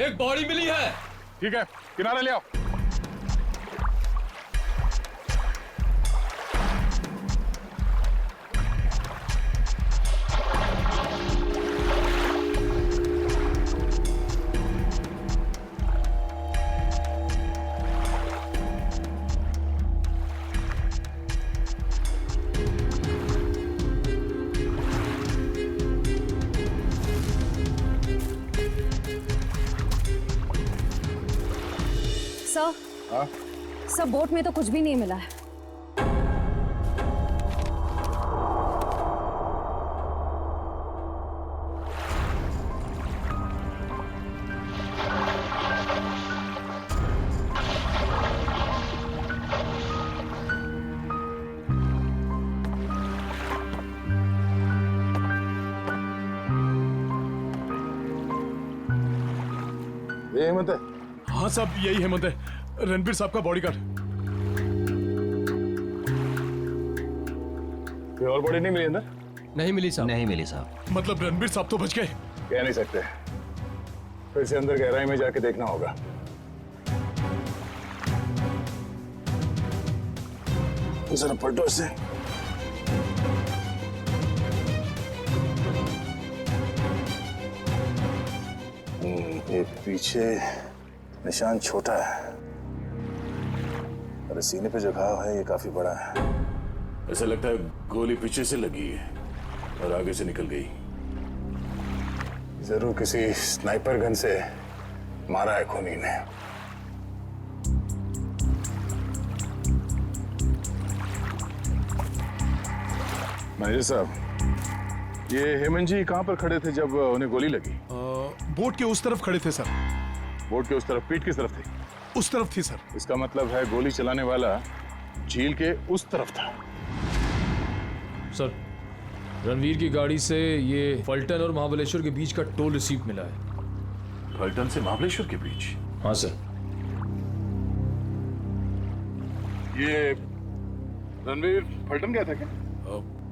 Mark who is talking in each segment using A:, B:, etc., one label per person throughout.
A: एक बॉडी मिली है।
B: ठीक है, किनारे ले आओ।
C: सर,
B: हाँ?
C: सर बोट में तो कुछ भी नहीं मिला है।
B: ये हेमंत है?
D: हाँ साहब, यही हेमंत है, रणबीर साहब का बॉडीगार्ड।
B: कोई और बॉडी नहीं मिली अंदर?
A: नहीं मिली साहब।
E: नहीं मिली साहब।
D: मतलब रणबीर साहब तो बच गए?
B: कह नहीं सकते, फिर से अंदर गहराई में जाके देखना होगा। जरा पलटो इसे। ये पीछे निशान छोटा है और सीने पे जो घाव है ये काफी बड़ा है।
F: ऐसा लगता है गोली पीछे से लगी है और आगे से निकल गई।
B: जरूर किसी स्नाइपर गन से मारा है खूनी ने। मैनेजर साहब, ये हेमंत जी कहाँ पर खड़े थे जब उन्हें गोली लगी?
D: बोट के उस तरफ खड़े थे सर।
B: बोट के उस तरफ, पीठ किस तरफ थी?
D: उस तरफ थी सर।
B: इसका मतलब है गोली चलाने वाला झील के उस तरफ था।
A: सर, रणवीर की गाड़ी से ये फलटन और महाबलेश्वर के बीच का टोल रिसीप्ट मिला है।
F: फलटन से महाबलेश्वर के बीच?
A: हाँ सर।
B: ये रणवीर फलटन गया था क्या?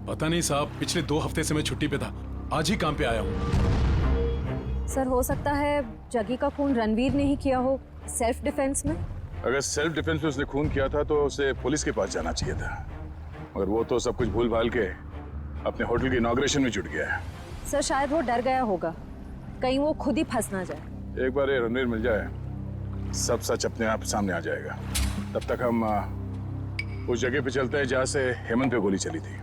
D: पता नहीं साहब, पिछले 2 हफ्ते से मैं छुट्टी पे था, आज ही काम पे आया हूँ।
C: सर हो सकता है जगी का खून रणवीर ने ही किया हो, सेल्फ डिफेंस में।
B: अगर सेल्फ डिफेंस में उसने खून किया था तो उसे पुलिस के पास जाना चाहिए था, मगर वो तो सब कुछ भूल भाल के अपने होटल की इनॉग्रेशन में जुट गया है।
C: सर शायद वो डर गया होगा, कहीं वो खुद ही फंस ना जाए।
B: एक बार ये रणवीर मिल जाए, सब सच अपने आप सामने आ जाएगा। तब तक हम उस जगह पे चलते हैं जहाँ से हेमंत पे गोली चली थी।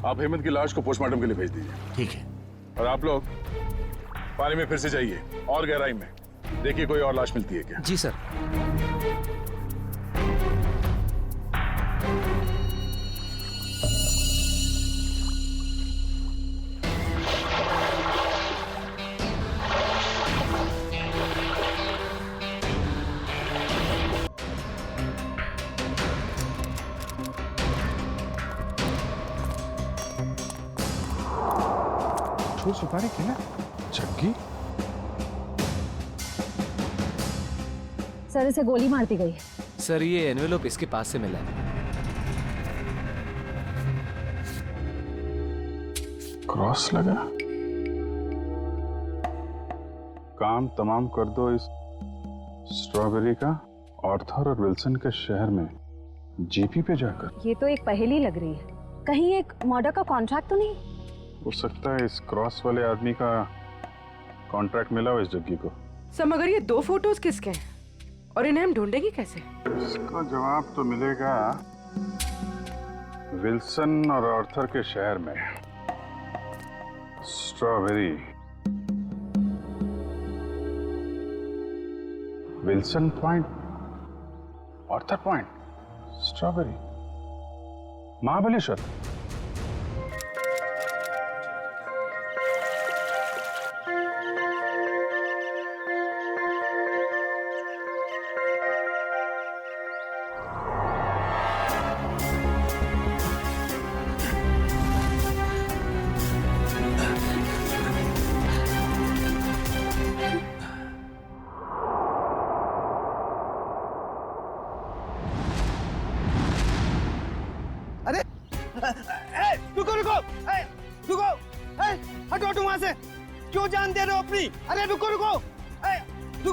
B: आप हेमंत की लाश को पोस्टमार्टम के लिए भेज दीजिए।
E: ठीक है।
B: और आप लोग पानी में फिर से जाइए और गहराई में देखिए कोई और लाश मिलती है क्या।
E: जी सर।
B: सुपारी क्या? जग्गी?
C: सर इसे गोली मार दी गई।
E: सर ये एनवेलप इसके पास से मिला है।
B: क्रॉस लगा। काम तमाम कर दो इस स्ट्रॉबेरी का आर्थर और विल्सन के शहर में जीपी पे जाकर।
C: ये तो एक पहेली लग रही है, कहीं एक मर्डर का कॉन्ट्रैक्ट तो नहीं?
B: हो सकता है इस क्रॉस वाले आदमी का कॉन्ट्रैक्ट मिला हो इस जग्गी को।
G: सर मगर ये 2 फोटोज किसके हैं और इन्हें हम ढूंढेंगे कैसे?
B: इसका जवाब तो मिलेगा विल्सन और आर्थर के शहर में। Strawberry, Wilson point, Arthur point, strawberry, Mahabaleshwar.
H: रुको रुको, रुको, हटो हटो वहां से। क्यों जान दे रहे हो अपनी? अरे रुको रुको,
G: सर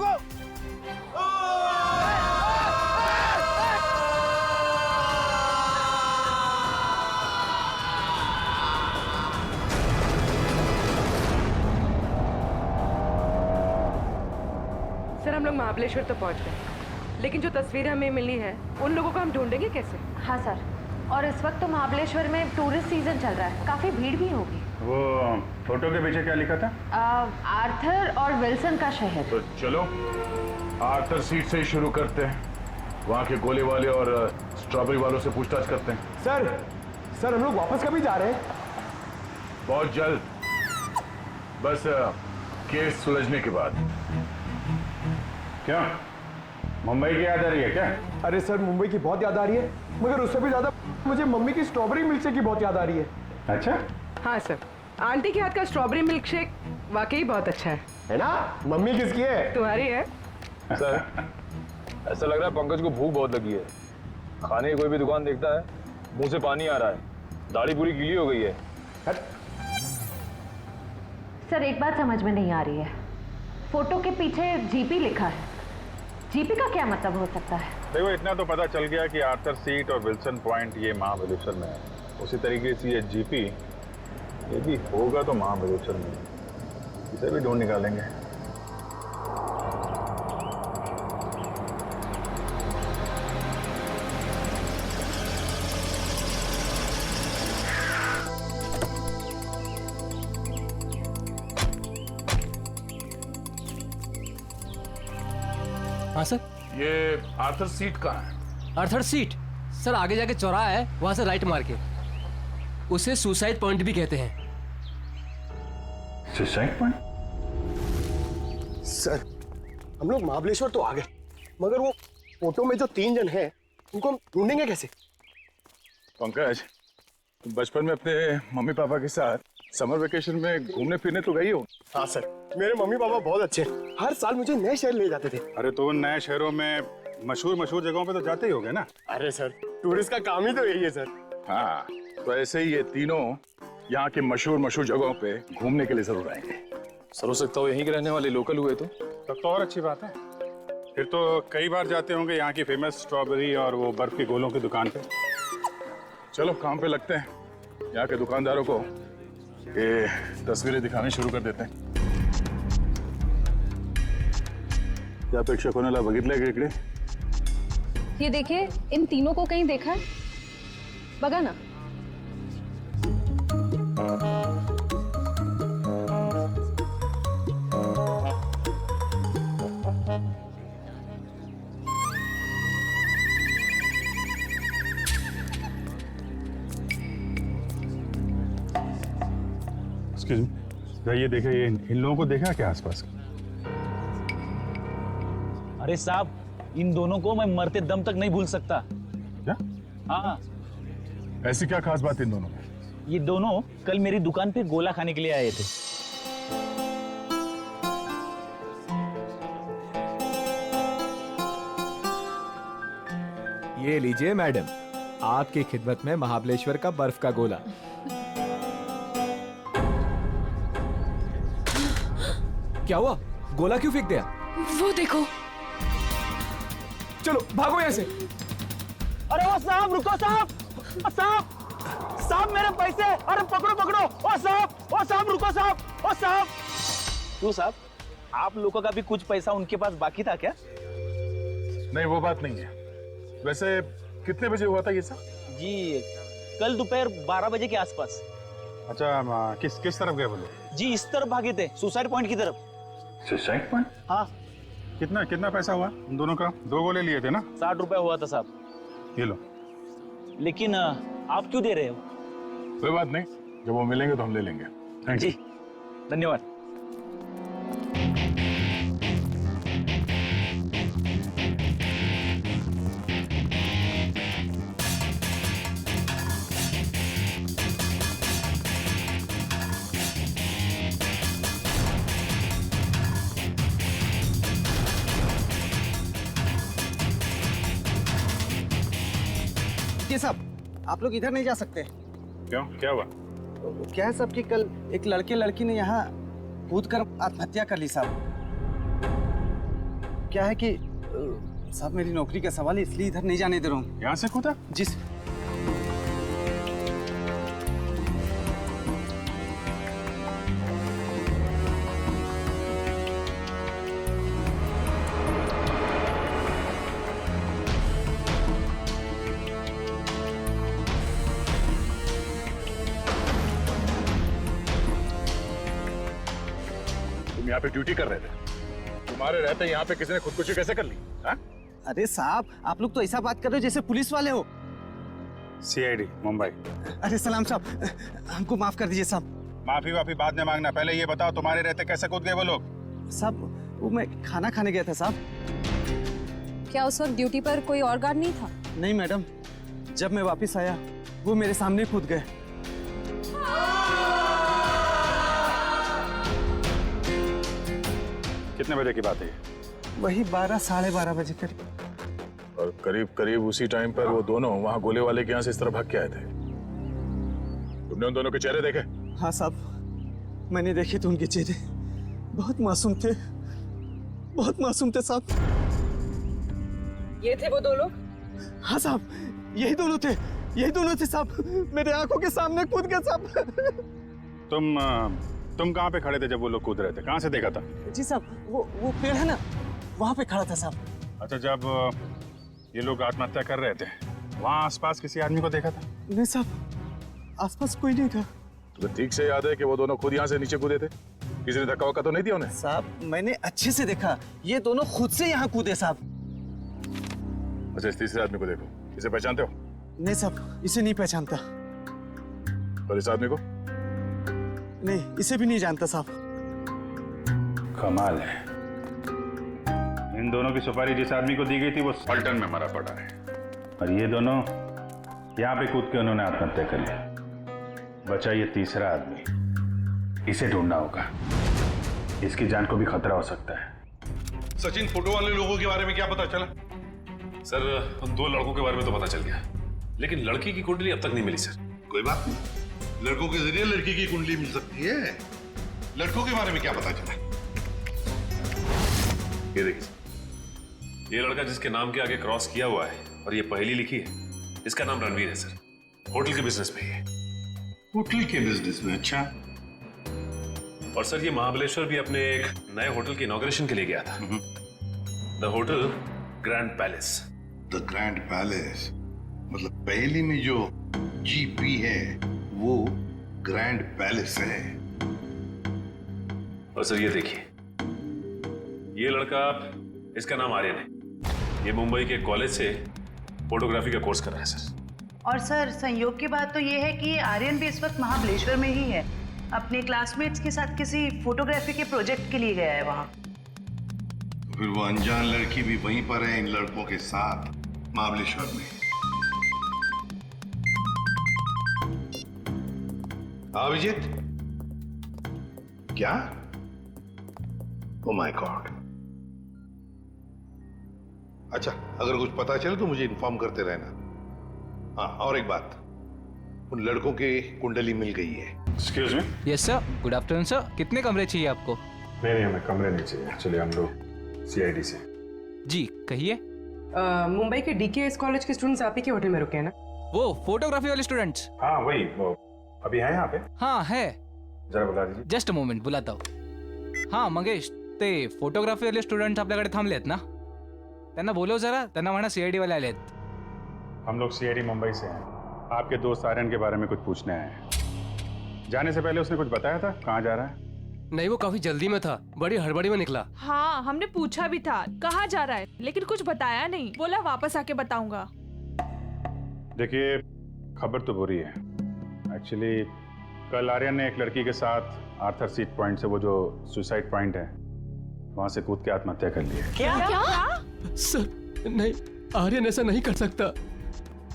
G: हम लोग महाबलेश्वर तो पहुंच गए, लेकिन जो तस्वीरें हमें मिली है उन लोगों को हम ढूंढेंगे कैसे?
C: हाँ सर, और इस वक्त तो महाबलेश्वर में टूरिस्ट सीजन चल रहा है, काफी भीड़ भी होगी।
B: वो फोटो के पीछे क्या लिखा था?
C: आर्थर और विल्सन का शहर।
B: तो चलो आर्थर सीट से ही शुरू करते हैं। वहाँ के गोले वाले और स्ट्रॉबेरी वालों से पूछताछ करते हैं।
H: सर हम लोग वापस कभी जा रहे हैं?
B: बहुत जल्द, बस केस सुलझने के बाद। क्या मुंबई की याद आ रही है क्या?
H: अरे सर मुंबई की बहुत याद आ रही है, मगर उससे भी ज्यादा मुझे मम्मी की स्ट्रॉबेरी मिल्क शेक की बहुत याद आ रही है।
B: अच्छा,
G: हाँ सर, आंटी के हाथ का स्ट्रॉबेरी मिल्क शेक वाकई बहुत अच्छा है
H: ना? मम्मी किसकी है?
G: तुम्हारी है।
A: सर ऐसा लग रहा है पंकज को भूख बहुत लगी है। खाने की कोई भी दुकान देखता है मुंह से पानी आ रहा है, दाढ़ी पूरी गीली हो गई है।
C: सर एक बात समझ में नहीं आ रही है, फोटो के पीछे जीपी लिखा है, जीपी का क्या मतलब हो सकता है?
I: देखो इतना तो पता चल गया कि आर्थर सीट और विल्सन पॉइंट ये महाबलेश्वर में है, उसी तरीके से ये जीपी ये भी होगा तो महाबलेश्वर में, इसे भी ढूंढ निकालेंगे।
E: हाँ सर।
B: ये आर्थर सीट कहाँ है?
E: आर्थर सीट सर आगे जाके चौराहा है, वहां से राइट मार के। उसे सुसाइड पॉइंट भी कहते हैं।
B: Suicide point?
H: सर हम लोग महाबलेश्वर तो आ गए, मगर वो फोटो में जो 3 जन हैं उनको हम ढूंढेंगे कैसे?
B: पंकज, तुम बचपन में अपने मम्मी पापा के साथ समर वेकेशन में घूमने फिरने तो गई हो?
H: हाँ सर, मेरे मम्मी पापा बहुत अच्छे हैं, हर साल मुझे नए शहर ले जाते थे।
I: अरे तो उन नए शहरों में मशहूर जगहों पे तो जाते ही होगे ना?
H: अरे सर टूरिस्ट का काम ही तो यही है सर।
B: हाँ, तो ऐसे ही ये तीनों यहाँ के मशहूर जगहों पे घूमने के लिए जरूर आएंगे।
A: सर हो सकता हो यहीं के रहने वाले लोकल हुए तो।
I: तब तो और अच्छी बात है, फिर तो कई बार जाते होंगे यहाँ की फेमस स्ट्रॉबेरी और वो बर्फ के गोलों की दुकान पे।
B: चलो काम पे लगते हैं, यहाँ के दुकानदारों को ये तस्वीरें दिखाने शुरू कर देते हैं। क्या प्रेक्षकों बघितलंय का इकडे?
C: ये देखिए, इन तीनों को कहीं देखा है? बघा ना।
I: एक्सक्यूज मी, ये देखे, ये इन लोगों को देखा क्या आसपास?
J: अरे साहब, इन दोनों को मैं मरते दम तक नहीं भूल सकता।
I: क्या?
J: हाँ,
B: ऐसी क्या खास बात इन दोनों में?
J: ये दोनों कल मेरी दुकान पे गोला खाने के लिए आए थे।
K: ये लीजिए मैडम, आपकी खिदमत में महाबलेश्वर का बर्फ का गोला। क्या हुआ? गोला क्यों फेंक दिया?
G: वो देखो।
K: चलो भागो यहाँ से।
J: अरे वो साहब, रुको साहब, साहब मेरे पैसे, अरे पकड़ो, ओ साहब रुको साहब, ओ साहब। क्यों साहब, आप लोगों का भी कुछ पैसा उनके पास बाकी था क्या?
B: नहीं, वो बात नहीं है। वैसे कितने बजे हुआ था ये सब?
J: जी कल दोपहर 12 बजे के आसपास।
I: अच्छा, किस तरफ गए बोलो?
J: जी इस तरफ भागे थे, सुसाइड पॉइंट की तरफ।
B: Suicide point?
J: हाँ।
I: कितना पैसा हुआ उन दोनों का? 2 गोले लिए थे ना?
J: 60 रुपए हुआ था साहब।
I: ये लो।
J: लेकिन आप क्यों दे रहे हो?
B: कोई बात नहीं, जब वो मिलेंगे तो हम ले लेंगे। Thank you.
J: जी धन्यवाद।
H: साहब आप लोग इधर नहीं जा सकते।
I: क्यों, क्या हुआ?
H: क्या है साहब कि कल एक लड़के लड़की ने यहाँ कूद कर आत्महत्या कर ली साहब।
J: क्या है कि साहब मेरी नौकरी का सवाल है, इसलिए इधर नहीं जाने दे रहा हूँ।
B: यहाँ से कूदा?
J: जी सर।
B: तुम यहाँ पे ड्यूटी कर रहे थे, तुम्हारे रहते यहाँ पे किसी ने खुदकुशी कैसे कर ली? हाँ?
J: अरे साहब आप लोग तो ऐसा बात कर रहे हो जैसे पुलिस वाले हो।
I: सीआईडी मुंबई।
J: अरे सलाम साहब, हमको माफ कर दीजिए साहब।
I: माफी वाफी बाद में मांगना, पहले ये बताओ तुम्हारे रहते कैसे कूद गए वो लोग?
J: साहब वो मैं खाना खाने गया था साहब।
L: क्या उस वक्त ड्यूटी पर कोई और गार्ड नहीं था?
J: नहीं मैडम, जब मैं वापस आया वो मेरे सामने कूद गए।
I: कितने बजे की बात है?
J: वही 12 साढ़े 12 बजे करीब।
B: और करीब करीब उसी टाइम पर वो दोनों वहाँ गोले वाले के यहाँ से इस तरह भाग के आए थे। तुमने उन दोनों के चेहरे देखे?
J: हाँ साहब, मैंने देखे तो उनके चेहरे बहुत मासूम थे, बहुत मासूम थे साहब।
G: ये थे वो दो लोग?
J: हाँ साहब, यही दोनों थे, यही दोनों थे साहब, मेरे आंखों के सामने कूद गए साहब।
I: तुम कहाँ पे खड़े थे जब वो लोग कूद रहे थे? कहाँ से देखा था?
J: जी साहब, वो पेड़ है ना, वहाँ पे खड़ा था साहब।
I: अच्छा, जब ये लोग आत्महत्या कर रहे थे वहाँ आसपास किसी आदमी को देखा था?
J: नहीं साहब, आसपास कोई नहीं था।
B: तुम्हें ठीक से याद है कि वो दोनों खुद यहाँ से नीचे कूदे थे? किसी ने धक्का वक्का तो नहीं दिया उन्हें?
J: साहब मैंने अच्छे से देखा, ये दोनों खुद से यहाँ कूदे साहब।
B: अच्छा, इस तीसरे आदमी को देखो, इसे पहचानते हो?
J: नहीं साहब, इसे नहीं पहचानता।
B: और इस आदमी को?
J: नहीं, इसे भी नहीं जानता साहब।
I: कमाल है, इन दोनों की सुपारी जिस आदमी को दी गई थी वो पलटन में मरा पड़ा है, और ये दोनों यहाँ पे कूद के उन्होंने आत्महत्या कर लिया। बचा ये तीसरा आदमी, इसे ढूंढना होगा, इसकी जान को भी खतरा हो सकता है।
F: सचिन, फोटो वाले लोगों के बारे में क्या पता चला?
A: सर, उन 2 लड़कों के बारे में तो पता चल गया, लेकिन लड़की की कुंडली अब तक नहीं मिली सर।
F: कोई बात नहीं, लड़कों के जरिए लड़की की कुंडली मिल सकती है। लड़कों के बारे में क्या पता चला?
A: ये देखिए, ये लड़का जिसके नाम के आगे क्रॉस किया हुआ है और ये पहेली लिखी है, इसका नाम रणवीर है सर। होटल के बिजनेस में है।
F: होटल के बिजनेस में? अच्छा।
A: और सर, ये महाबलेश्वर भी अपने एक नए होटल की इनॉग्रेशन के लिए गया था, the hotel grand palace.
F: The grand palace मतलब पहली में जो जीपी है वो ग्रैंड पैलेस है।
A: और सर ये देखिए, ये लड़का, इसका नाम आर्यन है, ये मुंबई के कॉलेज से फोटोग्राफी का कोर्स कर रहा है सर।
M: और सर संयोग की बात तो ये है कि आर्यन भी इस वक्त महाबलेश्वर में ही है, अपने क्लासमेट्स के साथ किसी फोटोग्राफी के प्रोजेक्ट के लिए गया है वहाँ।
F: तो फिर वो अनजान लड़की भी वहीं पर है इन लड़कों के साथ महाबलेश्वर में। अभिजीत, क्या? Oh my God. अच्छा, अगर कुछ पता चले तो मुझे इन्फॉर्म करते रहना। हाँ, और एक बात, उन लड़कों की कुंडली मिल गई है।
I: Excuse me.
K: Yes sir, good afternoon sir. कितने कमरे चाहिए आपको?
I: नहीं, हमें कमरे नहीं चाहिए, एक्चुअली हम लोग सीआईडी से।
K: जी कहिए।
G: मुंबई के डीकेएस कॉलेज के स्टूडेंट्स आप ही के होटल में रुके हैं ना?
K: वो फोटोग्राफी वाले स्टूडेंट्स?
I: हाँ वही, वो अभी है यहाँ पे?
K: हाँ है।
I: जरा बता दीजिए।
K: जस्ट अ मोमेंट, बुलाता हूँ। हाँ मंगेश, ते फोटोग्राफी वाले स्टुडंट आपल्याकडे थांबलेत ना? त्यांना बोलव जरा, त्यांना म्हणा सीआईडी वाले आलेत।
I: हम लोग सीआईडी मुंबई से हैं, आपके दोस्त आर्यन के बारे में कुछ पूछने आए हैं। जाने से पहले उसने कुछ बताया था कहाँ जा रहा है?
E: नहीं, वो काफी जल्दी में था, बड़ी हड़बड़ी में निकला।
L: हाँ, हमने पूछा भी था कहाँ जा रहा है, लेकिन कुछ बताया नहीं, बोला वापस आके बताऊंगा।
I: देखिए, खबर तो बुरी है। एक्चुअली कल आर्यन ने एक लड़की के साथ आर्थर सीट पॉइंट से, वो जो सुसाइड पॉइंट है, वहां से कूद के आत्महत्या कर ली है।
E: क्या? सर नहीं, आर्यन ऐसा नहीं कर सकता।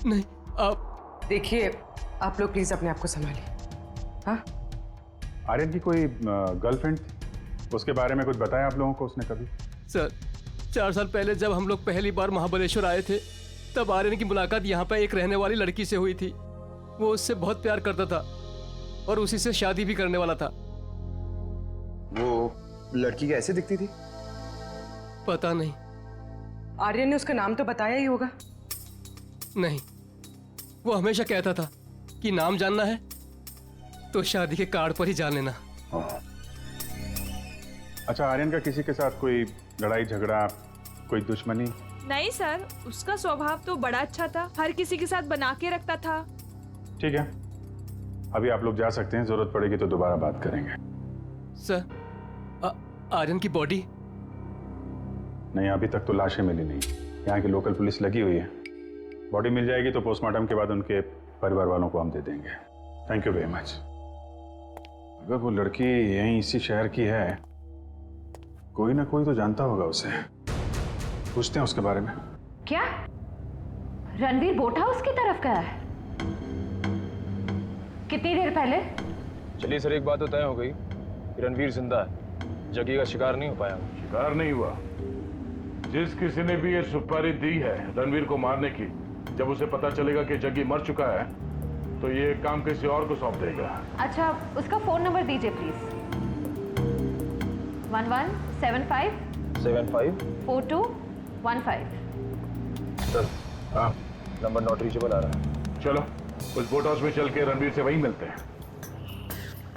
E: नहीं, आप
G: देखिए, आप लोग प्लीज अपने आप को संभालिए। हाँ,
I: आर्यन की कोई गर्लफ्रेंड थी, उसके बारे में कुछ बताया आप लोगों को उसने कभी?
E: सर, 4 साल पहले जब हम लोग पहली बार महाबलेश्वर आए थे, तब आर्यन की मुलाकात यहाँ पर एक रहने वाली लड़की से हुई थी। वो उससे बहुत प्यार करता था और उसी से शादी भी करने वाला था।
H: वो लड़की कैसे दिखती थी?
E: पता नहीं,
G: आर्यन ने उसका नाम तो बताया ही होगा।
E: नहीं, वो हमेशा कहता था कि नाम जानना है तो शादी के कार्ड पर ही जान लेना।
I: अच्छा, आर्यन का किसी के साथ कोई लड़ाई झगड़ा, कोई दुश्मनी?
L: नहीं सर, उसका स्वभाव तो बड़ा अच्छा था, हर किसी के साथ बना के रखता था।
I: ठीक है, अभी आप लोग जा सकते हैं, जरूरत पड़ेगी तो दोबारा बात करेंगे।
E: सर, आर्यन की बॉडी?
I: नहीं, अभी तक तो लाशें मिली नहीं। यहाँ की लोकल पुलिस लगी हुई है। बॉडी मिल जाएगी तो पोस्टमार्टम के बाद उनके परिवार वालों को हम दे देंगे। Thank you very much. अगर वो लड़की यहीं इसी शहर की है, कोई ना कोई तो जानता होगा उसे। पूछते हैं उसके बारे में।
C: क्या रणवीर बोट हाउस की तरफ गया है? कितनी देर पहले?
A: चलिए सर, एक बात तो तय हो गई कि रणवीर जिंदा है, जगी का शिकार नहीं हो पाया।
B: शिकार नहीं हुआ। जिस किसी ने भी ये सुपारी दी है रणवीर को मारने की, जब उसे पता चलेगा कि जग्गी मर चुका है तो ये काम किसी और को सौंप देगा।
C: अच्छा, उसका फोन नंबर दीजिए प्लीज। 1175 4215।
A: सर, हाँ, नंबर नॉट रीचेबल आ रहा है।
B: चलो उस बोट हाउस में चल के रणवीर से वहीं मिलते हैं।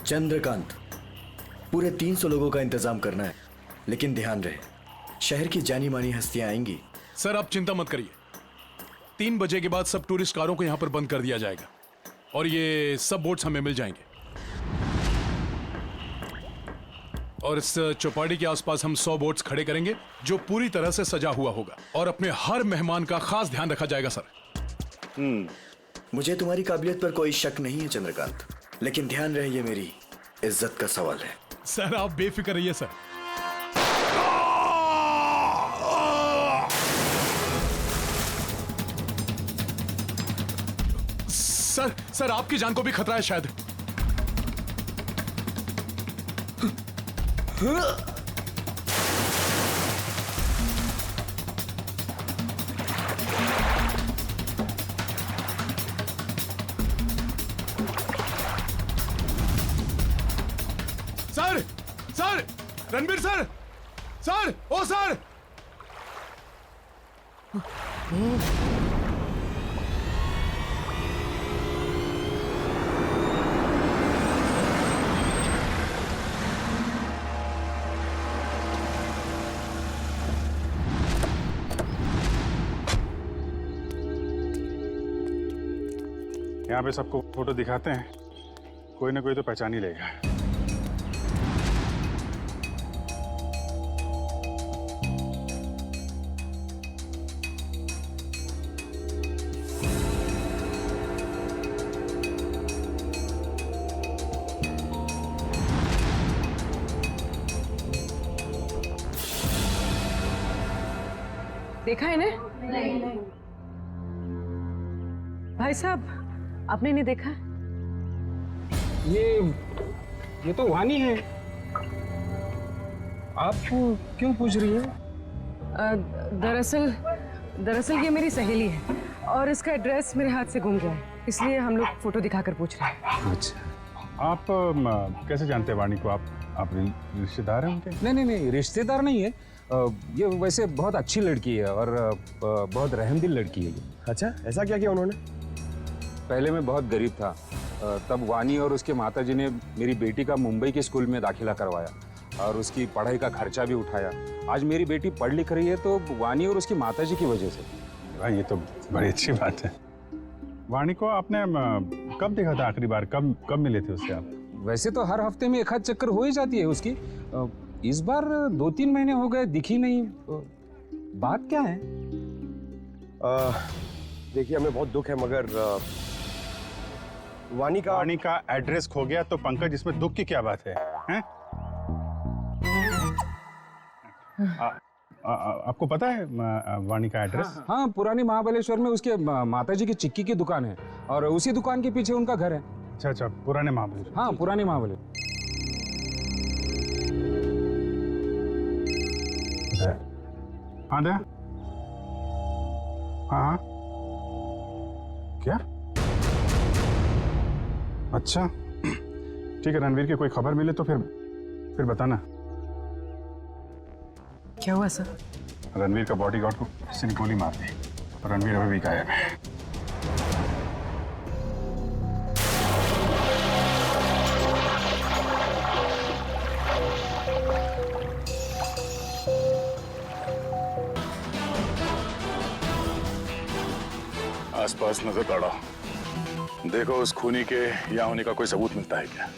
N: चंद्रकांत, पूरे 300 लोगों का इंतजाम करना है, लेकिन ध्यान रहे शहर की जानी मानी हस्तियां आएंगी।
D: सर, आप चिंता मत करिए। 3 बजे के बाद सब टूरिस्ट कारों को यहाँ पर बंद कर दिया जाएगा और ये सब बोट्स हमें मिल जाएंगे। और इस चौपाटी के आसपास हम 100 बोट्स खड़े करेंगे जो पूरी तरह से सजा हुआ होगा और अपने हर मेहमान का खास ध्यान रखा जाएगा सर।
N: मुझे तुम्हारी काबिलियत पर कोई शक नहीं है चंद्रकांत, लेकिन ध्यान रहे ये मेरी इज्जत का सवाल है।
D: सर, आप बेफिक्र रहिए सर। सर, आपकी जान को भी खतरा है शायद। सर, रणवीर सर, ओ सर।
I: यहाँ पे सबको फोटो दिखाते हैं, कोई ना कोई तो पहचान ही लेगा।
G: देखा है ना? नहीं। भाई साहब, आपने नहीं देखा?
J: ये तो वानी है। आप क्यों पूछ रही है?
G: दरअसल ये मेरी सहेली है और इसका एड्रेस मेरे हाथ से गुम गया है, इसलिए हम लोग फोटो दिखाकर पूछ रहे हैं।
I: अच्छा, आप कैसे जानते हैं वाणी को? आप रिश्तेदार हैं उनके?
J: नहीं, रिश्तेदार नहीं है। ये वैसे बहुत अच्छी लड़की है और बहुत रहमदिल लड़की है ये।
H: अच्छा, ऐसा क्या किया उन्होंने?
J: पहले मैं बहुत गरीब था, तब वानी और उसके माताजी ने मेरी बेटी का मुंबई के स्कूल में दाखिला करवाया और उसकी पढ़ाई का खर्चा भी उठाया। आज मेरी बेटी पढ़ लिख रही है तो वानी और उसकी माताजी की वजह से।
I: भाई, ये तो बड़ी अच्छी बात है। वाणी को आपने कब देखा था आखिरी बार? कब मिले थे उससे आप?
J: वैसे तो हर हफ्ते में 1 आध चक्कर हो ही जाती है उसकी। इस बार 2-3 महीने हो गए, दिखी नहीं। बात क्या है?
H: देखिए, हमें बहुत दुख है, मगर वानी का
I: एड्रेस खो गया तो पंकज, इसमें दुख की क्या बात है? हैं? आपको पता है वाणी का एड्रेस?
J: हाँ, पुरानी महाबलेश्वर में उसके माताजी की चिक्की की दुकान है और उसी दुकान के पीछे उनका घर है।
I: अच्छा, पुराने महाबलेश्वर।
J: हाँ, पुरानी महाबलेश्वर।
I: हाँ दया, हाँ क्या? अच्छा, ठीक है। रणवीर की कोई खबर मिले तो फिर बताना।
G: क्या हुआ सर?
I: रणवीर का बॉडीगार्ड को किसी ने गोली मार दी और रणवीर अभी भी गायब है।
B: आसपास नजर दौड़ाओ, देखो उस खूनी के यहाँ होने का कोई सबूत मिलता है क्या।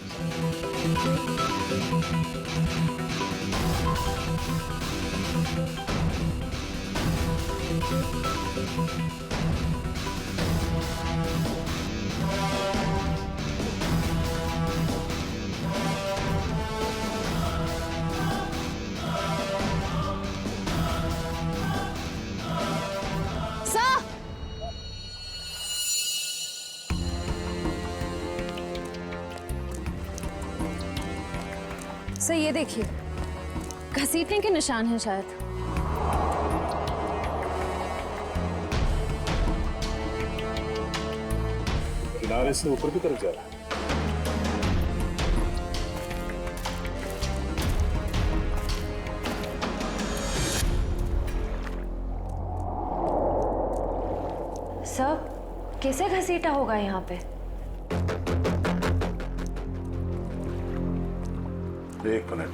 C: सर ये देखिए, घसीटने के निशान हैं शायद।
B: किनारे से ऊपर की तरफ जा रहा है।
C: सर कैसे घसीटा होगा यहाँ पे?
B: एक मिनट,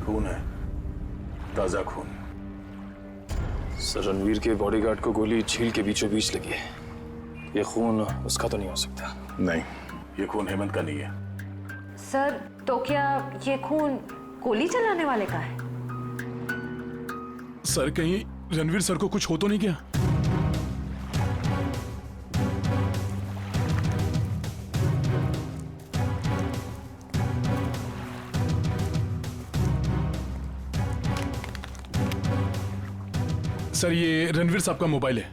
B: खून है, ताजा खून।
A: सर रणवीर के बॉडीगार्ड को गोली झील के बीचों बीच लगी है। ये खून उसका तो नहीं हो सकता।
B: नहीं, ये खून हेमंत का नहीं है।
C: सर तो क्या ये खून गोली चलाने वाले का है?
D: सर कहीं रणवीर सर को कुछ हो तो नहीं गया? सर ये रणवीर साहब का मोबाइल है।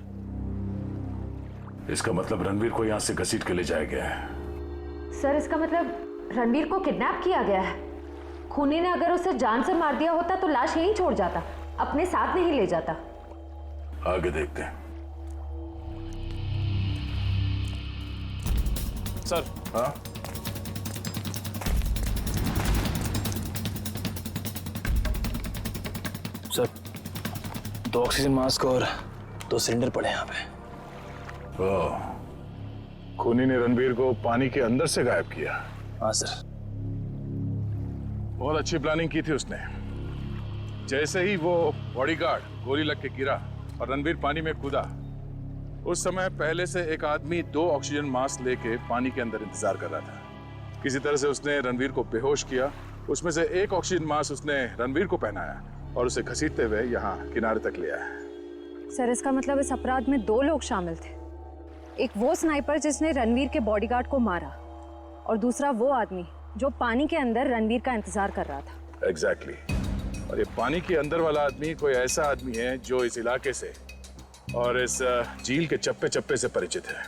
B: इसका मतलब रणवीर को यहां से घसीट के ले जाया गया है।
C: सर इसका मतलब रणवीर को किडनैप किया गया है। खूनी ने अगर उसे जान से मार दिया होता तो लाश यहीं छोड़ जाता, अपने साथ नहीं ले जाता।
B: आगे देखते हैं।
A: सर।
B: हाँ,
A: सर 2 ऑक्सीजन मास्क और 2 सिलेंडर पड़े यहाँ पे।
B: ओह, खूनी ने रणवीर को पानी के अंदर से गायब किया।
A: हाँ सर।
B: बहुत अच्छी प्लानिंग की थी उसने। जैसे ही वो बॉडीगार्ड गोली लग के गिरा और रणवीर पानी में कूदा, उस समय पहले से एक आदमी 2 ऑक्सीजन मास्क लेके पानी के अंदर इंतजार कर रहा था। किसी तरह से उसने रणवीर को बेहोश किया। उसमें से एक ऑक्सीजन मास्क उसने रणवीर को पहनाया और उसे घसीटते हुए यहाँ किनारे तक ले आया।
C: सर इसका मतलब इस अपराध में 2 लोग शामिल थे। एक वो स्नाइपर जिसने रणवीर के बॉडीगार्ड को मारा और दूसरा वो आदमी जो पानी के अंदर रणवीर का इंतजार कर रहा था।
B: एग्जैक्टली। और ये पानी के अंदर वाला आदमी कोई ऐसा आदमी है जो इस इलाके से और इस झील के चप्पे चप्पे से परिचित है।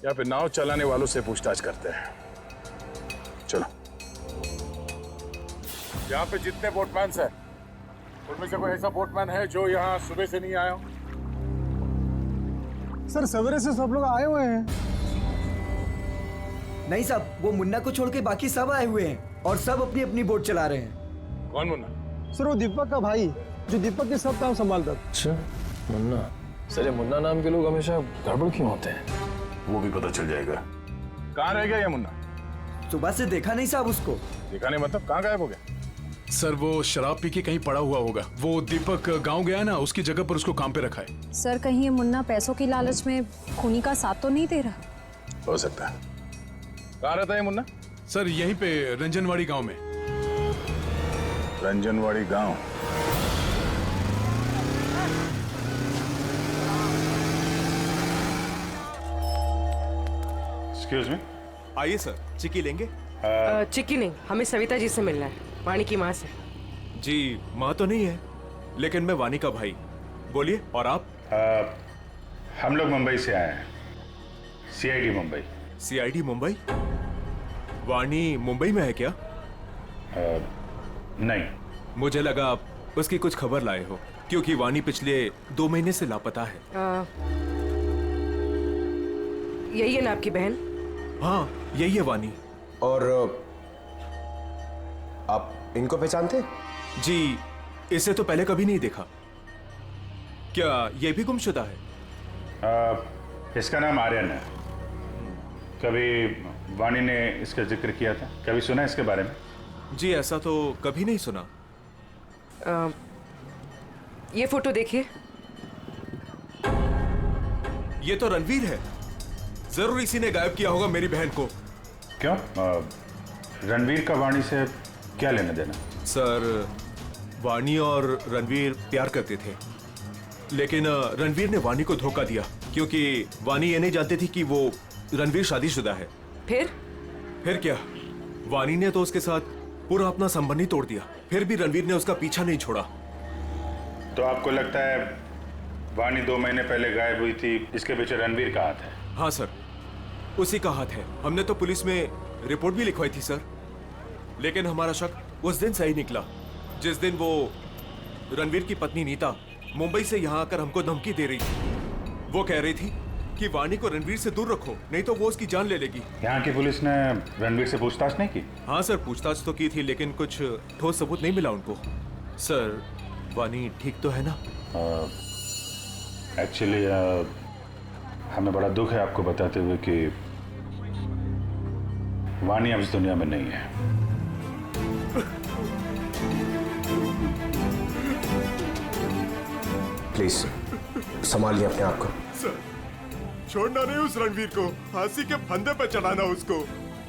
B: यहाँ पे नाव चलाने वालों से पूछताछ करते हैं। चलो। यहाँ पे जितने बोटमैन हैं, उनमें से कोई ऐसा बोटमैन है जो यहाँ सुबह से नहीं आया हो?
H: सर सवेरे से सब लोग आए हुए हैं।
N: नहीं साहब, वो मुन्ना को छोड़ के बाकी सब आए हुए हैं और सब अपनी अपनी बोट चला रहे हैं।
B: कौन मुन्ना?
H: सर वो दीपक का भाई, जो दीपक के सब काम संभालता था।
A: अच्छा, मुन्ना। सर ये मुन्ना नाम के लोग हमेशा गड़बड़ क्यों होते हैं?
B: वो भी पता चल जाएगा। कहाँ रह गया ये मुन्ना?
N: सुबह से देखा नहीं साहब उसको।
B: देखा नहीं मतलब कहाँ गायब हो गया?
D: सर वो शराब पी के कहीं पड़ा हुआ होगा। वो दीपक गांव गया ना, उसकी जगह पर उसको काम पे रखा है।
C: सर कहीं ये मुन्ना पैसों की लालच में खूनी का साथ तो नहीं दे रहा?
B: हो सकता है। कहाँ रहता है मुन्ना?
D: सर यहीं पे रंजनवाड़ी गांव में।
B: रंजनवाड़ी गांव?
I: Excuse me.
O: आइए सर, चिक्की लेंगे?
G: चिक्की नहीं, हमें सविता जी से मिलना है, वानी की माँ से।
O: जी माँ तो नहीं है, लेकिन मैं वानी का भाई। बोलिए। और आप?
I: हम लोग मुंबई से आए हैं, सीआईडी मुंबई।
O: सीआईडी मुंबई? वानी मुंबई में है क्या?
I: नहीं।
O: मुझे लगा आप उसकी कुछ खबर लाए हो, क्योंकि वानी पिछले 2 महीने से लापता है।
G: यही है ना आपकी बहन?
O: हाँ यही है वानी।
A: और
H: आप इनको पहचानते?
O: जी, इसे तो पहले कभी नहीं देखा। क्या ये भी गुमशुदा है?
I: इसका नाम आर्यन है। कभी वाणी ने इसका जिक्र किया था? कभी सुना इसके बारे में?
O: जी ऐसा तो कभी नहीं सुना।
G: ये फोटो देखिए।
O: ये तो रणवीर है। जरूर इसी ने गायब किया होगा मेरी बहन को।
I: क्यों? रणवीर का वाणी से क्या लेना देना?
O: सर, वाणी और रणवीर प्यार करते थे, लेकिन रणवीर ने वाणी को धोखा दिया क्योंकि वाणी ये नहीं जानती थी कि वो रणवीर शादीशुदा है।
G: फिर
O: क्या? वाणी ने तो उसके साथ पूरा अपना संबंध ही तोड़ दिया। फिर भी रणवीर ने उसका पीछा नहीं छोड़ा।
I: तो आपको लगता है वाणी 2 महीने पहले गायब हुई थी, इसके पीछे रणवीर का हाथ है?
O: हाँ सर, उसी का हाथ है। हमने तो पुलिस में रिपोर्ट भी लिखवाई थी सर, लेकिन हमारा शक उस दिन सही निकला जिस दिन वो रणवीर की पत्नी नीता मुंबई से यहाँ आकर हमको धमकी दे रही थी। वो कह रही थी कि वाणी को रणवीर से दूर रखो, नहीं तो वो उसकी जान ले लेगी।
I: यहाँ की पुलिस ने रणवीर से पूछताछ नहीं की?
O: हाँ सर, पूछताछ तो की थी, लेकिन कुछ ठोस सबूत नहीं मिला उनको। सर, वाणी ठीक तो है ना?
I: एक्चुअली हमें बड़ा दुख है आपको बताते हुए कि वाणी अब इस दुनिया में नहीं है।
H: प्लीज संभालिए अपने आप को।
O: सर, छोड़ना नहीं उस रणवीर को, फांसी के फंदे पे चढ़ाना उसको।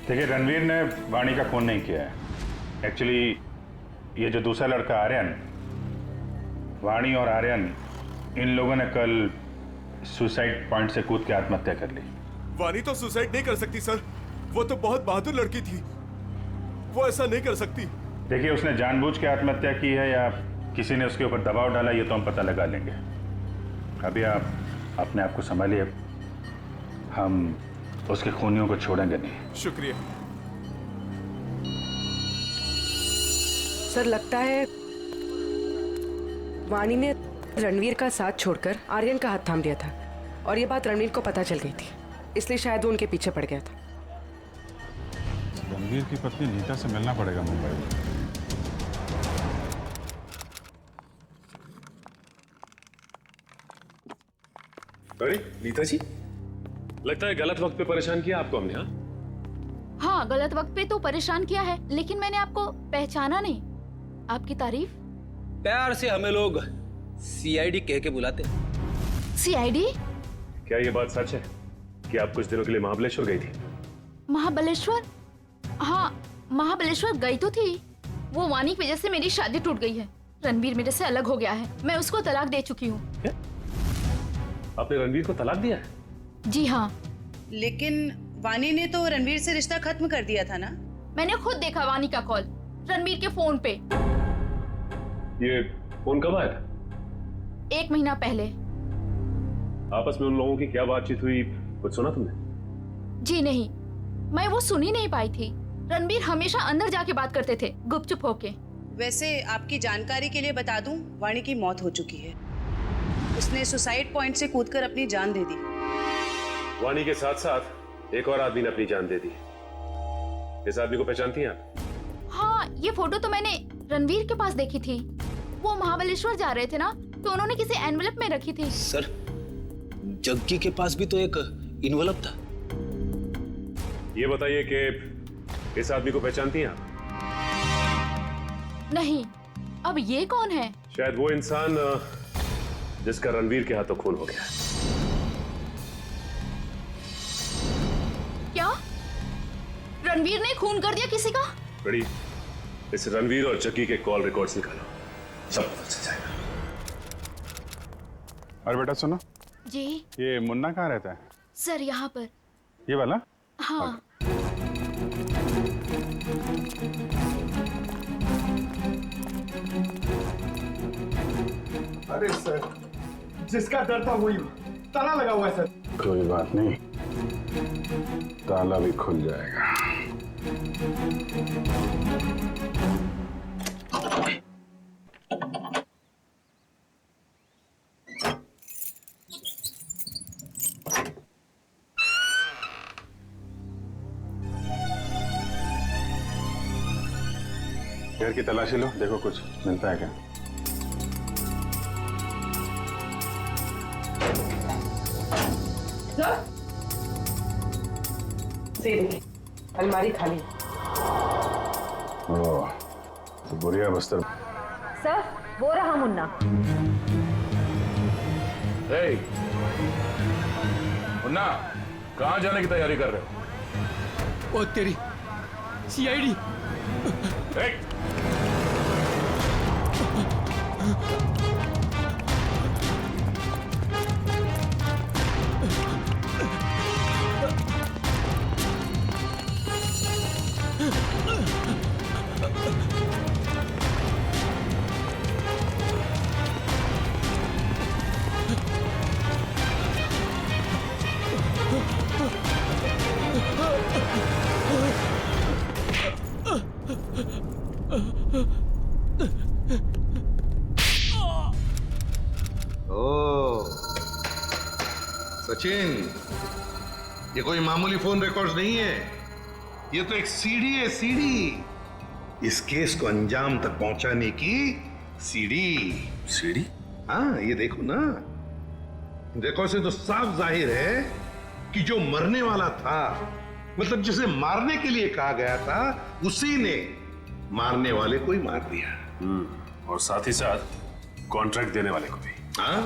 I: देखिए, रणवीर ने वाणी का खून नहीं किया है। एक्चुअली ये जो दूसरा लड़का आर्यन, वाणी और आर्यन, इन लोगों ने कल सुसाइड पॉइंट से कूद के आत्महत्या कर ली।
O: वाणी तो सुसाइड नहीं कर सकती सर, वो तो बहुत बहादुर लड़की थी, वो ऐसा नहीं कर सकती।
I: देखिए, उसने जानबूझ के आत्महत्या की है या किसी ने उसके ऊपर दबाव डाला, ये तो हम पता लगा लेंगे। अभी आप अपने आप को संभालिए, हम उसके खूनियों को छोड़ेंगे नहीं।
O: शुक्रिया
G: सर, लगता है वाणी ने रणवीर का साथ छोड़कर आर्यन का हाथ थाम लिया था और ये बात रणवीर को पता चल गई थी, इसलिए शायद वो उनके पीछे पड़ गया था।
I: रणवीर की पत्नी नीता से मिलना पड़ेगा मुंबई में।
A: अरे नीता जी, लगता है गलत वक्त पे परेशान किया आपको हमने।
P: हाँ, गलत वक्त पे तो परेशान किया है, लेकिन मैंने आपको पहचाना नहीं। आपकी तारीफ?
J: प्यार से हमें लोग सीआईडी कह के बुलाते।
P: सीआईडी?
A: क्या ये बात सच है कि आप कुछ दिनों के लिए महाबलेश्वर गई थी?
P: महाबलेश्वर? हाँ, महाबलेश्वर गई तो थी। वो वाणी की वजह से मेरी शादी टूट गई है। रणवीर मेरे से अलग हो गया है, मैं उसको तलाक दे चुकी हूँ।
A: आपने रणवीर को तलाक दिया है?
P: जी हाँ।
M: लेकिन वाणी ने तो रणवीर से रिश्ता खत्म कर दिया था ना?
P: मैंने खुद देखा वाणी का कॉल रणवीर के फोन पे।
A: ये फोन कब आया था?
P: 1 महीना पहले।
A: आपस में उन लोगों की क्या बातचीत हुई, कुछ सुना तुमने?
P: जी नहीं, मैं वो सुन ही नहीं पाई थी। रणवीर हमेशा अंदर जाके बात करते थे, गुपचुप होके।
M: वैसे आपकी जानकारी के लिए बता दूं, वाणी की मौत हो चुकी है। उसने सुसाइड पॉइंट से कूदकर अपनी जान दे दी।
A: वाणी के साथ साथ एक और आदमी ने अपनी जान दे दी। इस आदमी को पहचानती हैं आप?
P: हाँ, ये फोटो तो मैंने रणवीर के पास देखी थी। वो महाबलेश्वर जा रहे थे ना, तो उन्होंने किसी एनवेलप में रखी थी।
J: सर, जग्गी के पास भी तो एक इन्वेलप था।
A: ये बताइए कि इस आदमी को पहचानती हैं आप?
P: नहीं। अब ये कौन है?
A: शायद वो इंसान जिसका रणवीर के हाथों खून हो गया।
P: क्या? रणवीर ने खून कर दिया किसी का?
A: बड़ी, इस रणवीर और जग्गी के कॉल रिकॉर्ड्स निकालो, सब पता चल जाएगा।
I: और बेटा सुनो,
P: जी।
I: ये मुन्ना कहाँ रहता है?
P: सर, यहाँ पर।
I: ये वाला?
P: हाँ।
H: अरे सर, जिसका डर था वही ताला लगा हुआ है सर।
I: कोई बात नहीं, ताला भी खुल जाएगा। घर की तलाशी लो, देखो कुछ मिलता है क्या।
G: अलमारी खाली।
I: ओह, तो बुढ़िया बस्तर।
C: सर वो रहा मुन्ना।
B: मुन्ना, कहाँ जाने की तैयारी कर रहे हो?
E: ओ तेरी सीआईडी।
F: सचिन, ये कोई मामूली फोन रिकॉर्ड्स नहीं है, ये तो एक सीडी है, सीडी। इस केस को अंजाम तक पहुंचाने की सीडी।
I: सीडी?
F: हाँ, ये देखो ना, देखो से तो साफ जाहिर है कि जो मरने वाला था, मतलब जिसे मारने के लिए कहा गया था, उसी ने मारने वाले को ही मार दिया।
I: और साथ ही साथ कॉन्ट्रैक्ट देने वाले को भी।
F: हाँ,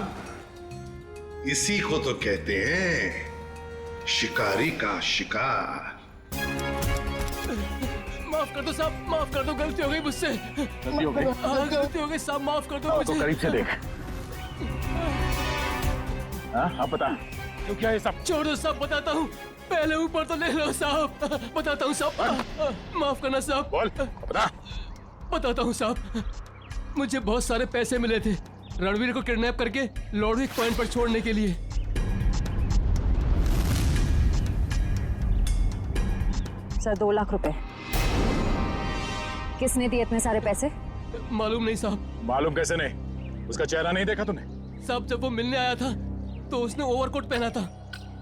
F: इसी को तो कहते हैं शिकारी का शिकार।
E: माफ कर दो साहब, माफ कर दो, गलती हो गई मुझसे।
I: गलती हो गई?
E: हाँ, गलती हो गई साहब, माफ कर दो मुझे।
I: तो करीब से देख। हाँ, आप बता, तो क्या है सब?
E: छोड़ दो साहब, बताता हूँ। पहले ऊपर तो ले लो साहब, बताता हूँ साहब। माफ करना साहब।
I: बोल, बता।
E: बताता हूँ साहब, मुझे बहुत सारे पैसे मिले थे रणवीर को किडनैप करके लॉर्डविक पॉइंट पर छोड़ने के लिए।
C: सर 2 लाख रुपए। किसने दिए इतने सारे पैसे?
E: मालूम नहीं साहब।
B: मालूम कैसे नहीं? उसका चेहरा नहीं देखा तूने?
E: साहब जब वो मिलने आया था तो उसने ओवरकोट पहना था,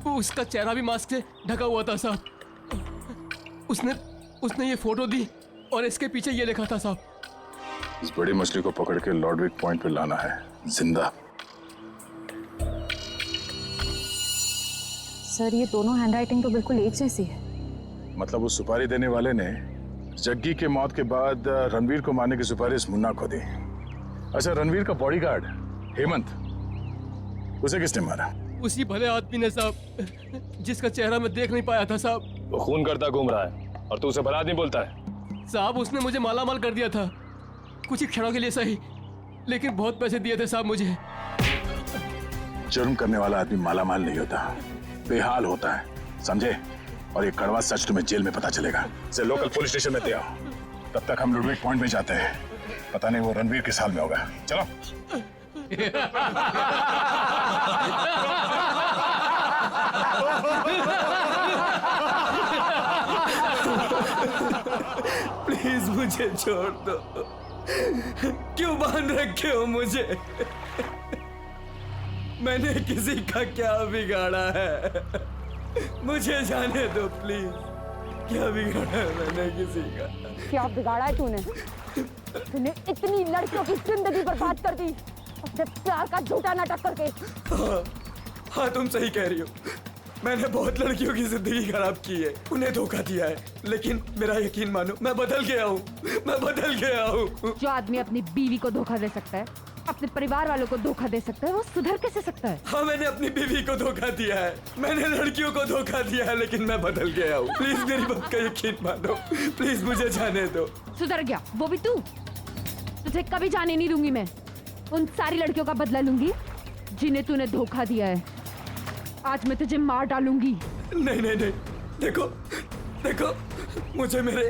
E: वो उसका चेहरा भी मास्क से ढका हुआ था साहब। उसने ये फोटो दी और इसके पीछे ये लिखा था साहब,
B: इस बड़ी मछली को पकड़ के लॉर्डविक पॉइंट पे लाना है जिंदा।
C: सर ये दोनों हैंडराइटिंग तो बिल्कुल एक जैसी है।
B: मतलब उस सुपारी देने वाले ने जग्गी के मौत के बाद रणवीर को मारने की सुपारिश मुन्ना को दी। अच्छा, रणवीर का बॉडीगार्ड हेमंत, उसे किसने मारा?
E: उसी भले आदमी ने साहब, जिसका चेहरा मैं देख नहीं पाया था साहब।
A: वो खून करता घूम रहा है और तू उसे भला आदमी बोलता है?
E: साहब उसने मुझे मालामाल कर दिया था, कुछ ही क्षणों के लिए सही, लेकिन बहुत पैसे दिए थे साहब मुझे।
B: जुर्म करने वाला आदमी मालामाल नहीं होता, बेहाल होता है, समझे? और ये कड़वा सच तुम्हें जेल में पता चलेगा। इसे लोकल पुलिस स्टेशन में दे आओ, तब तक हम लॉर्डविक पॉइंट में जाते हैं। पता नहीं वो रणवीर किस हाल में होगा। चलो।
N: प्लीज मुझे छोड़ दो, क्यों बांध रखे हो मुझे? मैंने किसी का क्या बिगाड़ा है? मुझे जाने दो प्लीज। क्या बिगाड़ा है मैंने किसी का?
C: क्या बिगाड़ा है तूने? तूने इतनी लड़कियों की जिंदगी बर्बाद कर दी अपने प्यार का झूठा नाटक करके।
N: हाँ तुम सही कह रही हो, मैंने बहुत लड़कियों की जिंदगी खराब की है, उन्हें धोखा दिया है, लेकिन मेरा यकीन मानो मैं बदल गया हूँ, मैं बदल गया हूँ।
C: जो आदमी अपनी बीवी को धोखा दे सकता है, अपने परिवार वालों को धोखा दे सकता है, वो सुधर कैसे सकता है?
N: हाँ मैंने अपनी बीवी को धोखा दिया है, मैंने लड़कियों को धोखा दिया है, लेकिन मैं बदल गया हूँ। प्लीज मेरी बात का यकीन मानो, प्लीज मुझे जाने दो।
C: सुधर गया वो भी तू? तुझे कभी जाने नहीं दूंगी मैं। उन सारी लड़कियों का बदला लूंगी जिन्हें तूने धोखा दिया है। आज मैं तुझे मार डालूंगी।
N: नहीं नहीं नहीं, देखो देखो, मुझे मेरे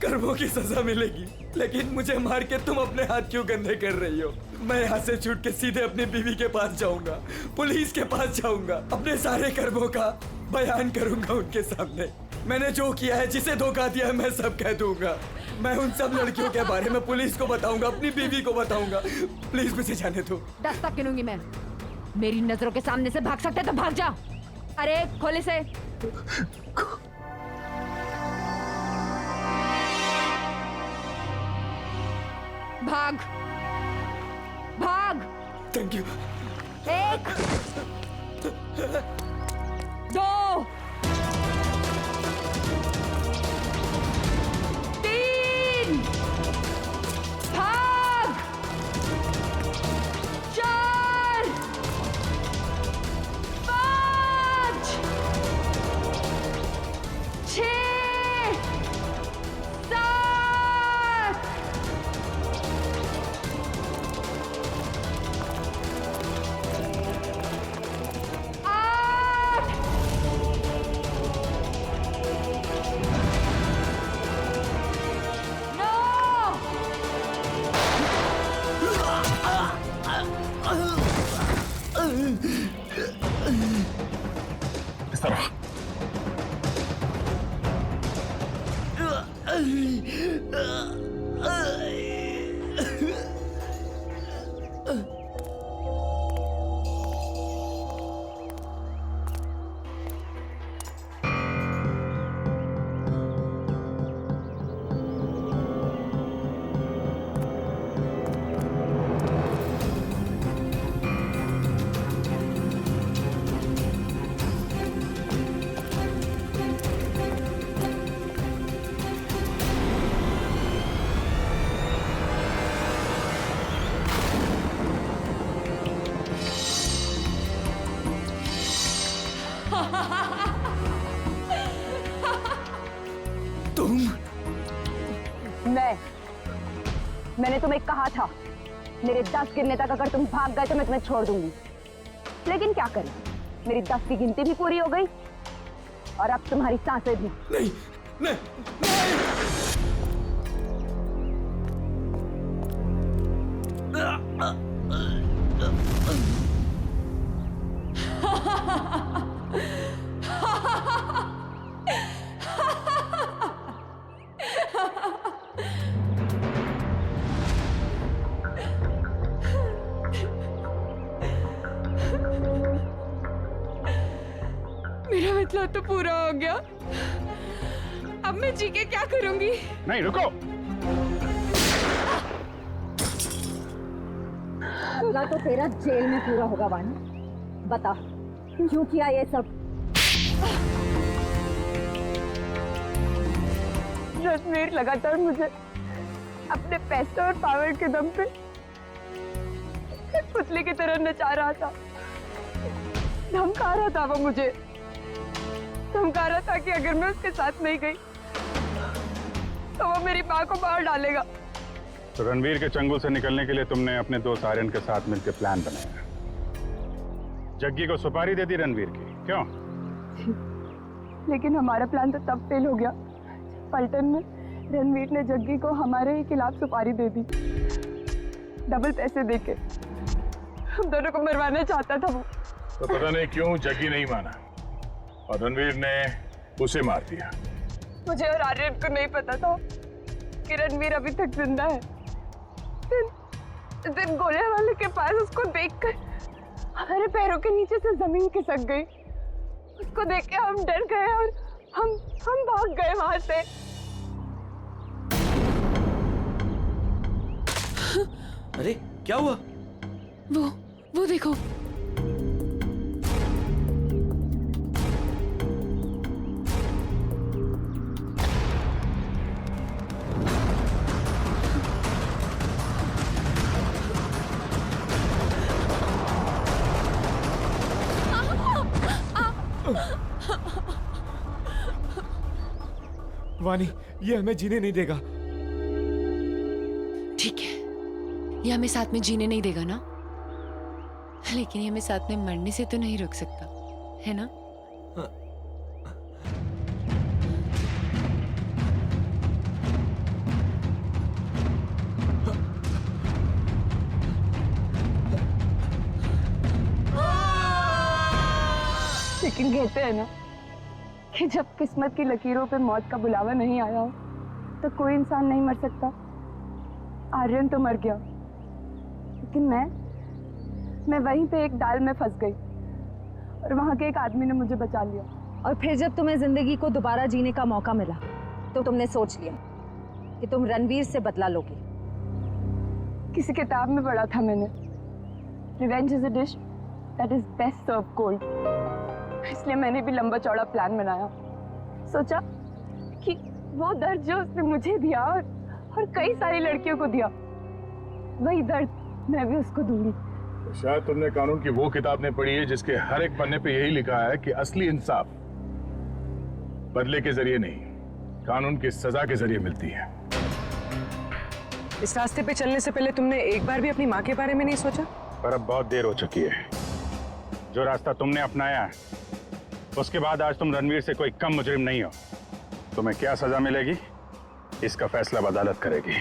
N: कर्मों की सजा मिलेगी, लेकिन मुझे मार के तुम अपने हाथ क्यों गंदे कर रही हो? मैं यहाँ से छूट के सीधे अपनी बीवी के पास जाऊंगा, पुलिस के पास जाऊंगा, अपने सारे कर्मों का बयान करूंगा उनके सामने। मैंने जो किया है, जिसे धोखा दिया है, मैं सब कह दूंगा। मैं उन सब लड़कियों के बारे में पुलिस को बताऊंगा, अपनी बीवी को बताऊंगा। प्लीज मुझे जाने दो।
C: दस्तक गिनूंगी मैं। मेरी नजरों के सामने से भाग सकते तो भाग जा। अरे खोले से। भाग भाग।
N: Thank you.
C: 1 2 3 भाग। 4 5 6 7 8
A: इस तरह
N: तुम?
C: मैंने तुम्हें कहा था मेरे 10 गिनने तक अगर तुम भाग गए तो मैं तुम्हें छोड़ दूंगी, लेकिन क्या करें, मेरी 10 की गिनती भी पूरी हो गई और अब तुम्हारी सांसें भी।
N: नहीं नहीं
L: मेरा मतलब तो पूरा हो गया। अब मैं जी के क्या करूंगी?
A: नहीं, रुको।
C: पूरा तो तेरा जेल में पूरा होगा वानी। बता क्यों किया ये सब?
Q: रणवीर लगातार मुझे अपने पैसे और पावर के दम पे पुतले की तरह नचा रहा था। धमका रहा था वो मुझे, धमका रहा था कि अगर मैं उसके साथ नहीं गई तो वो मेरी माँ को मार डालेगा।
I: तो रणवीर के चंगुल से निकलने के लिए तुमने अपने दोस्त आर्यन के साथ मिलकर प्लान बनाया। जग्गी को सुपारी दे दी रणवीर की, क्यों?
Q: लेकिन हमारा प्लान तो तब फेल हो गया पलटन में रणवीर ने जग्गी को हमारे ही खिलाफ सुपारी दे दी, डबल पैसे देके। हम दोनों को मरवाना चाहता था वो।
B: तो पता नहीं क्यों जग्गी नहीं माना और रणवीर ने उसे मार दिया।
Q: मुझे और आर्यन को नहीं पता था कि रणवीर अभी तक जिंदा है। दिन गोले वाले के पास उसको देखकर हमारे पैरों के नीचे से जमीन खिसक गई। उसको देख के हम डर गए और हम भाग गए वहां से।
O: अरे क्या हुआ?
L: वो देखो।
N: वानी, ये हमें जीने नहीं देगा।
G: ठीक है, ये हमें साथ में जीने नहीं देगा ना, लेकिन ये हमें साथ में मरने से तो नहीं रोक सकता, है ना?
Q: लेकिन कहते हैं ना कि जब किस्मत की लकीरों पे मौत का बुलावा नहीं आया हो तो कोई इंसान नहीं मर सकता। आर्यन तो मर गया, लेकिन मैं वहीं पे एक डाल में फंस गई और वहां के एक आदमी ने मुझे बचा लिया।
C: और फिर जब तुम्हें जिंदगी को दोबारा जीने का मौका मिला तो तुमने सोच लिया कि तुम रणवीर से बदला लोगे।
Q: किसी किताब में पढ़ा था मैंने, revenge is a dish that is best serve cold. इसलिए मैंने भी लंबा चौड़ा प्लान बनाया। सोचा कि वो दर्द जो उसने मुझे दिया और कई सारी लड़कियों को दिया, वही दर्द मैं भी उसको दूंगी।
B: तो शायद तुमने कानून की वो किताब नहीं पढ़ी है जिसके हर एक पन्ने पे यही लिखा है कि असली इंसाफ बदले के जरिए नहीं, कानून की सजा के जरिए मिलती है।
G: इस रास्ते पे चलने से पहले तुमने एक बार भी अपनी माँ के बारे में नहीं सोचा?
I: पर अब बहुत देर हो चुकी है। जो रास्ता तुमने अपनाया है, उसके बाद आज तुम रणवीर से कोई कम मुजरिम नहीं हो। तुम्हें क्या सजा मिलेगी, इसका फैसला अब अदालत करेगी।